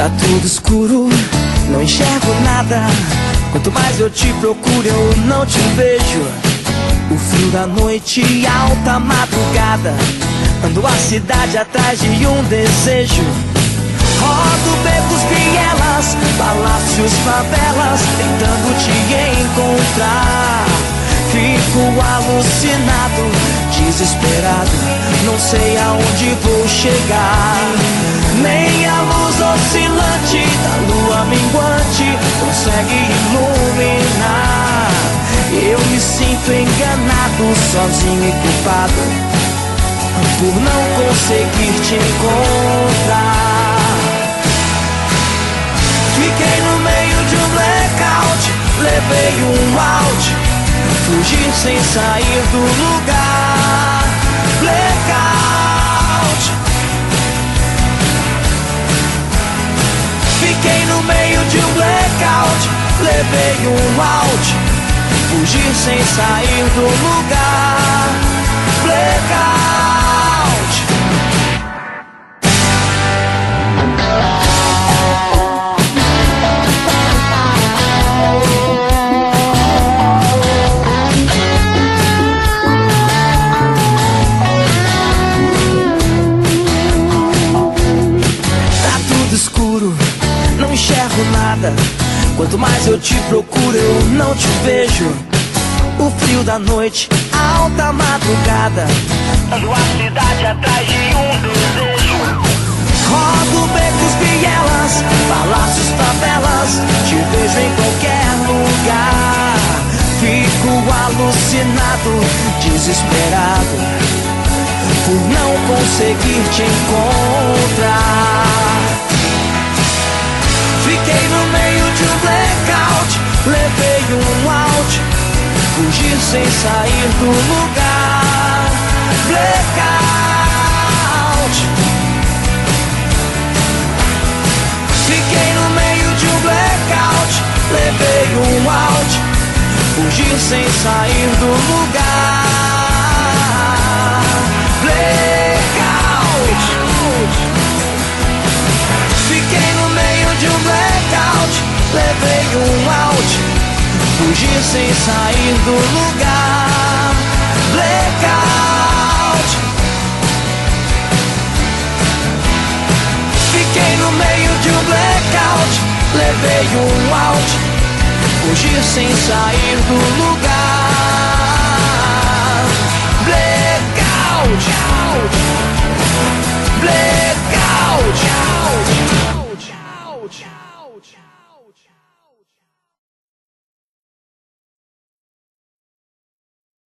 Tá tudo escuro, não enxergo nada. Quanto mais eu te procuro, eu não te vejo. O frio da noite e alta madrugada, ando a cidade atrás de um desejo. Rodo becos, vielas, palácios, favelas, tentando te encontrar. Fico alucinado, desesperado, não sei aonde vou chegar. Nem a luz oscilante da lua minguante consegue iluminar. Eu me sinto enganado, sozinho e culpado, por não conseguir te encontrar. Fiquei no meio de um blackout, levei um out, fugi sem sair do lugar. Blackout. Fiquei no meio de um blackout, levei um out, fugi sem sair do lugar. Blackout. Tá tudo escuro, não enxergo nada. Quanto mais eu te procuro, eu não te vejo. O frio da noite, a alta madrugada, ando a cidade atrás de um desejo. Rodo becos, vielas, palácios, favelas, te vejo em qualquer lugar. Fico alucinado, desesperado, por não conseguir te encontrar. Fiquei no meio de um blackout, levei um out, fugir sem sair do lugar. Blackout. Fiquei no meio de um blackout, levei um out, fugir sem sair do lugar. Blackout. Fiquei no meio de um blackout, levei um out, fugir sem sair do lugar. Blackout. Fiquei no meio de um blackout, levei um out, fugir sem sair do lugar. Blackout. Blackout.